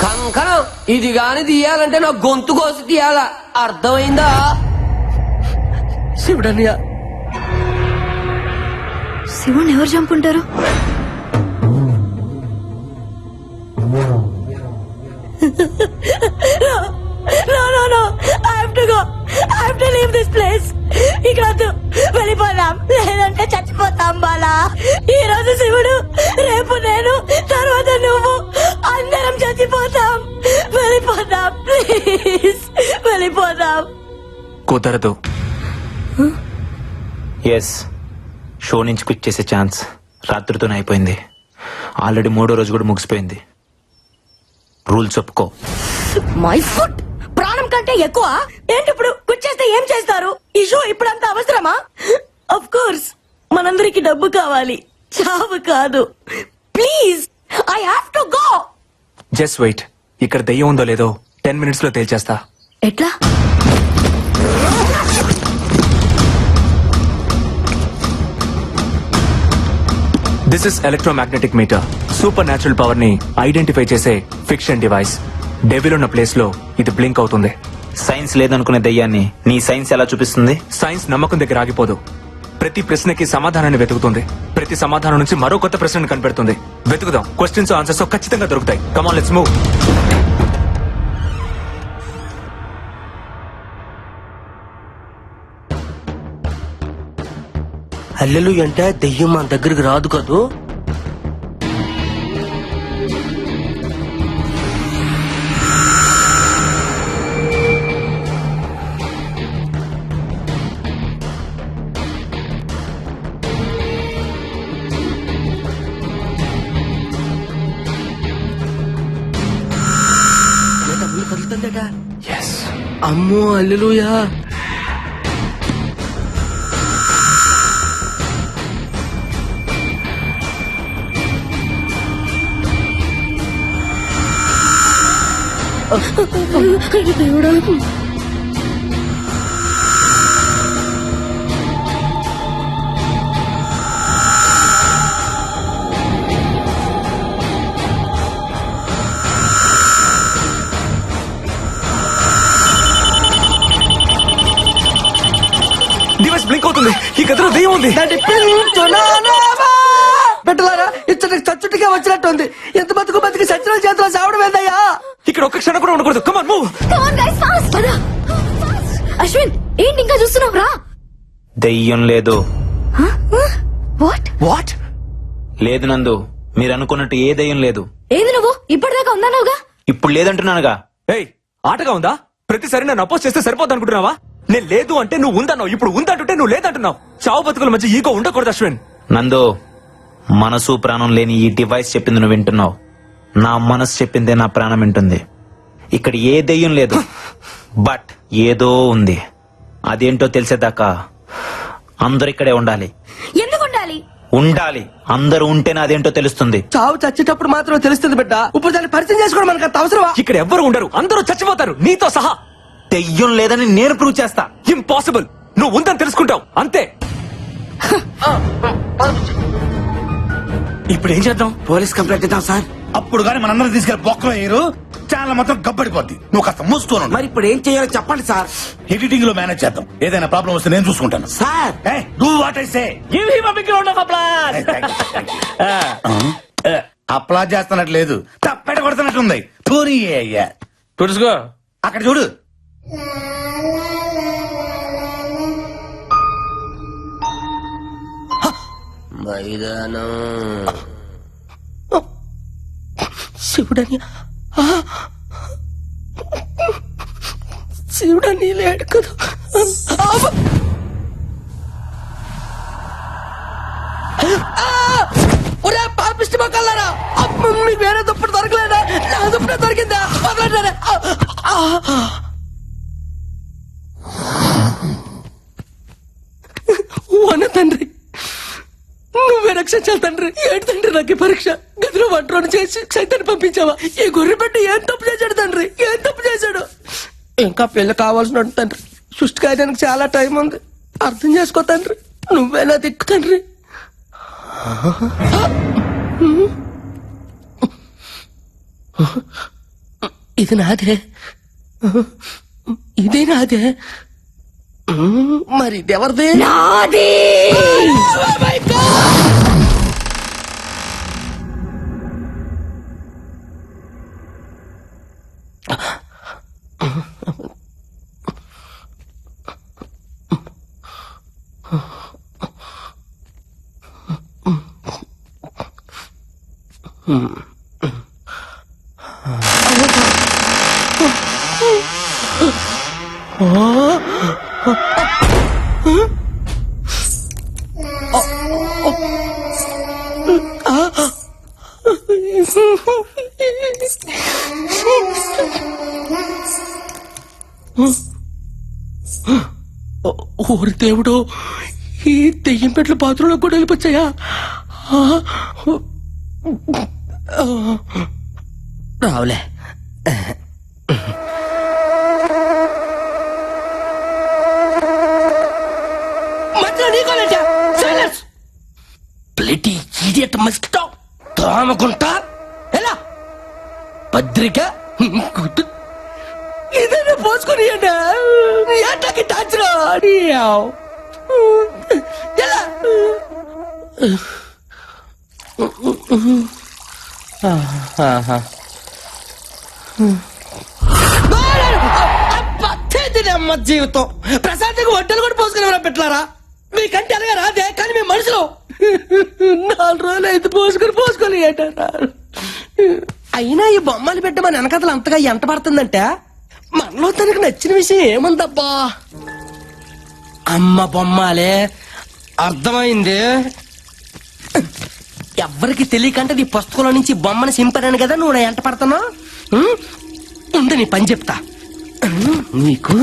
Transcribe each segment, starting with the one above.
కంకణం ఇది గాని తీయాలంటే నా గొంతు కోసి తీయాలా, అర్థమైందా? శివుడన్నయ్య, శివుని ఎవరు చంపుంటారు? ఇక్కడ వెళ్ళిపోదాం, లేదంటే చచ్చిపోతాం బాలా. ఈ రోజు శివుడు, రేపు నేను, తర్వాత నువ్వు, అందరం చచ్చిపోతాం. వెళ్ళిపోదాం ప్లీజ్, వెళ్ళిపోదాం. కుదరదు. ఎస్, షో నుంచి క్విట్ చేసే ఛాన్స్ రాత్రితోనే అయిపోయింది. ఆల్రెడీ 3వ రోజు కూడా ముగిసిపోయింది. రూల్స్ ఒప్పుకో. మై ఫుట్ ప్రాణం కంటే ఎక్కువ ఏంటి? ఇప్పుడు క్విట్ చేస్తే ఏం చేస్తారు? ఈ షో ఇప్పుడంతా అవసరమా? ఆఫ్ కోర్స్ మనందరికి డబ్బు కావాలి, చావు కాదు. Please, I have to go. Just wait. ఇక్కడ దెయ్యం ఉందో లేదో 10 minutes లో తేల్చేస్తా. ఎట్లా? This is electromagnetic meter. Supernatural power ని ఐడెంటిఫై చేసే ఫిక్షన్ డివైస్. డెవిల్ ఉన్న ప్లేస్ లో ఇది బ్లింక్ అవుతుంది. సైన్స్ లేదనుకునే దయ్యాన్ని నీ సైన్స్ ఎలా చూపిస్తుంది? సైన్స్ నమ్మకం దగ్గర ఆగిపోదు. ప్రతి ప్రశ్నకి సమాధానాన్ని వెతుకుతుంది. ప్రతి సమాధానం నుంచి మరో కొత్త ప్రశ్నను కనిపెడుతుంది. వెతుకుదాం. క్వశ్చన్స్ ఆన్సర్స్ ఖచ్చితంగా దొరుకుతాయి. Come on, let's move. హల్లెలు అంటే దెయ్యం మన దగ్గరికి రాదు కదూ. అమ్మో హల్లెలూయా. దేవుడా, డివైస్ బ్లింక్ అవుతుంది. ఈ గదిలో దెయ్యం ఉంది. పెట్టలారా ఇచ్చటికి చచ్చుటిగా వచ్చినట్టుంది. ఎంత బతుకు బతికి సచిన చేతిలో చావడం ఏందయ్యా? ఇక్కడ ఒక్క క్షణం కూడా ఉండకూడదు. Come on, move. Come on guys, fast. పద. అశ్విన్, ఏంటి ఇంకా చూస్తున్నావు? రా. దెయ్యం లేదు. వాట్? వాట్? లేదు నందు, మీరు అనుకున్నట్టు ఏ దయ్యం లేదు. ఏంది నువ్వు ఇప్పటిదాకా ఉందన్నావుగా? ఇప్పుడు లేదంటున్నానుగా. ఏయ్, ఆటగా ఉందా? ప్రతిసారి నన్ను అపోజ్ చేస్తే సరిపోద్ది అనుకుంటున్నావా? నేను లేదు అంటే నువ్వు ఉందన్నావు, ఇప్పుడు ఉందంటుంటే నువ్వు లేదంటున్నావు. చావు బతుకుల మధ్య ఈగో ఉండకూడదు అశ్విన్. నందు, మనసు ప్రాణం లేని ఈ డివైస్ చెప్పింది నువ్వు వింటున్నావు. నా మనసు చెప్పిందే నా ప్రాణం వింటుంది. ఇక్కడ ఏ దెయ్యం లేదు, బట్ ఏదో ఉంది. అదేంటో తెలిసేదాకా అందరు ఇక్కడే ఉండాలి. ఎందుకు ఉండాలి? ఉండాలి. అందరూ ఉంటేనే అదేంటో తెలుస్తుంది. చావు చచ్చేటప్పుడు మాత్రం తెలుస్తుంది బిడ్డ. ఇప్పుడు దాన్ని పరిచయం చేసుకోవడం మనకు అంత అవసరమా? ఇక్కడ ఎవ్వరు ఉండరు, అందరూ చచ్చిపోతారు, నీతో సహా. దెయ్యం లేదని నేను ప్రూవ్ చేస్తా. ఇంపాసిబుల్. నువ్వు ఉందని తెలుసుకుంటావు అంతే. ఇప్పుడు ఏం చేద్దాం? పోలీస్ కంప్లైంట్ ఇద్దాం సార్. అప్పుడు గానీ మనందరం తీసుకెళ్లి బొక్కలో వేయరు, ఛానల్ మొత్తం గబ్బడిపోద్ది. నువ్వు కాస్త మూసుకోను. మరి ఇప్పుడు ఏం చేయాలో చెప్పండి సార్. ఎడిటింగ్ లో మేనేజ్ చేద్దాం. ఏదైనా ప్రాబ్లం వస్తే నేను చూసుకుంటాను. Sir do what I say. Give him a big round of applause. Applause చేస్తున్నట్టు లేదు, తప్పెట కొడుతున్నట్టుంది. పూరి అయ్యా తుడుచుకో. అక్కడ చూడు. మైదానం శివుడని శివుడని లేడు కదా. ఒరే పాపిష్టి మొక్కలారా, మీకు వేరే దుప్పటి దొరకలేదా? నా దుప్పటి స్వప్న దొరికిందా? వదలండి. వన తండ్రి, నువ్వే రక్షించాలి తండ్రి. ఏంటి తండ్రి నాకు ఈ పరీక్ష? గదిలో వంటను చేసి సైతాన్ని పంపించావా? ఈ గొర్రె పెట్టి ఏం తప్పు చేశాడు తండ్రి? ఏం తప్పు చేశాడు? ఇంకా పెళ్లి కావాల్సిన తండ్రి. సృష్టి కాయడానికి చాలా టైం ఉంది. అర్థం చేసుకో తండ్రి. నువ్వేనా దిక్కు తండ్రి. ఇది నాదే, ఇదే నాదే. మరి ఇది ఎవరిదే? నాది. ఓరి దేవుడు, ఈ దెయ్యం పెట్ల బాత్రూంలో కూడా వెళ్ళిపోచ్చాయా? రావులే. ప్లేటీ ఇడియట్ మస్కిటో తామకుంటా ఎలా పత్రిక ఇదేనా పోసుకొని ఏటాకి టాచరా ఎలా అమ్మ జీవితం. ప్రశాంతంగా వంటలు కూడా పోసుకుని పెట్టారా? మీకంటే అలాగే రాదే, కానీ మీ మనుషులు 4 రోజులు అయితే పోసుకొని ఏటారా? అయినా ఈ బొమ్మలు పెట్టమని వెనకథలు అంతగా ఎంట పడుతుందంటే మనలో తనకు నచ్చిన విషయం ఏముందబ్బా? అమ్మ బొమ్మాలే, అర్థమైంది. ఎవ్వరికి తెలియకంటే నీ పుస్తకంలో నుంచి బొమ్మను సింపాను కదా నువ్వు ఎంట పడుతున్నావు. ఉండు నీ పని చెప్తా. నీకు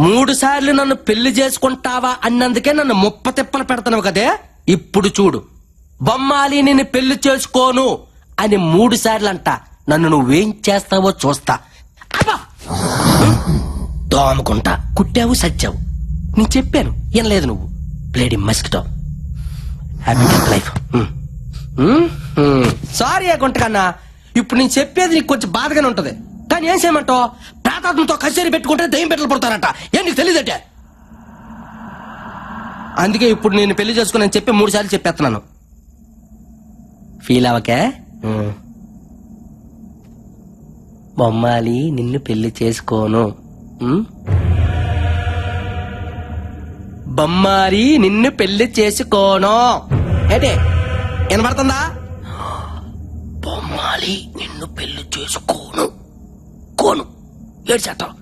3 సార్లు నన్ను పెళ్లి చేసుకుంటావా అన్నందుకే నన్ను 30 తిప్పలు పెడతావు కదే. ఇప్పుడు చూడు, బొమ్మాలి నిన్ను పెళ్లి చేసుకోను అని 3 సార్లు అంట. నన్ను నువ్వేం చేస్తావో చూస్తా. అబ్బా దోమకుంటా, కుట్టావు సచ్చావు. నేను చెప్పాను, ఏం లేదు. నువ్వు ప్లేడి మస్కిటో. Happy life. సారీ గుంటకన్నా, ఇప్పుడు నేను చెప్పేది నీకు కొంచెం బాధగానే ఉంటది. కానీ ఏం చేయమంటావు? ప్రాతాత్మతో కచేరీ పెట్టుకుంటే దయ్యం పెట్టలు పడతారట. ఏం నీకు తెలియదటే? అందుకే ఇప్పుడు నేను పెళ్లి చేసుకుని చెప్పి 3 సార్లు చెప్పేస్తున్నాను. ఫీల్ అవకే. బొమ్మాలి నిన్ను పెళ్లి చేసుకోను. బొమ్మాలి నిన్ను పెళ్లి చేసుకోను. ఏంటే వినపడుతుందా? బొమ్మాలి నిన్ను పెళ్లి చేసుకోను. కోను ఏడు చేస్తావు.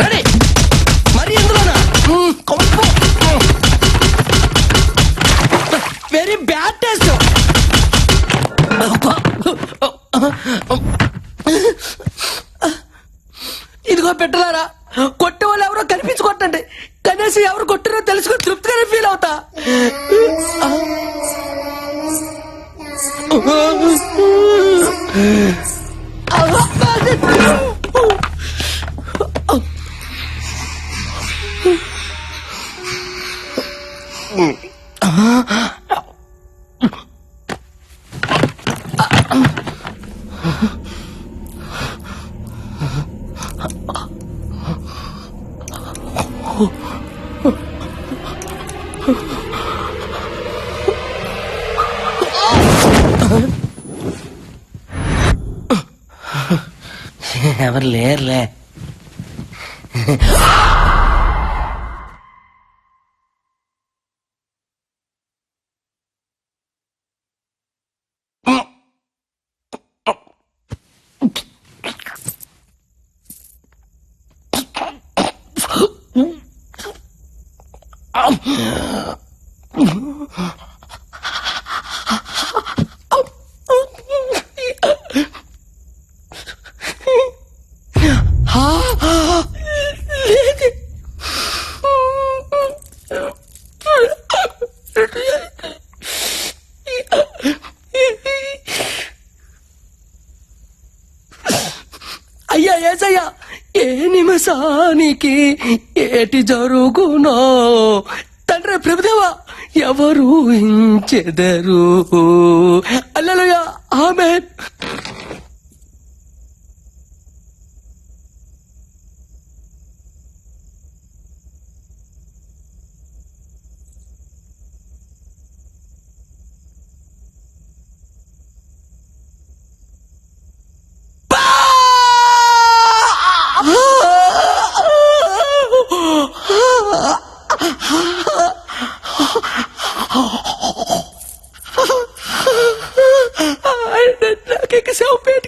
రెడీ మరి ఎందులోనా? Very bad taste. ఇదిగో పెట్టలారా, కొట్టే వాళ్ళు ఎవరో కనిపించుకోండి. కనీసం ఎవరు కొట్టారో తెలుసుకుని తృప్తిగానే ఫీల్ అవుతా. ఎవరు లేరులే. అయ్యా ఏసయ్యా, ఏ నిమిషానికి ఏటి జరుగునో తండ్రి ప్రభుదేవా ఎవరు హించెదరు. హల్లెలూయా, ఆమేన్. నాకే సేవ పేట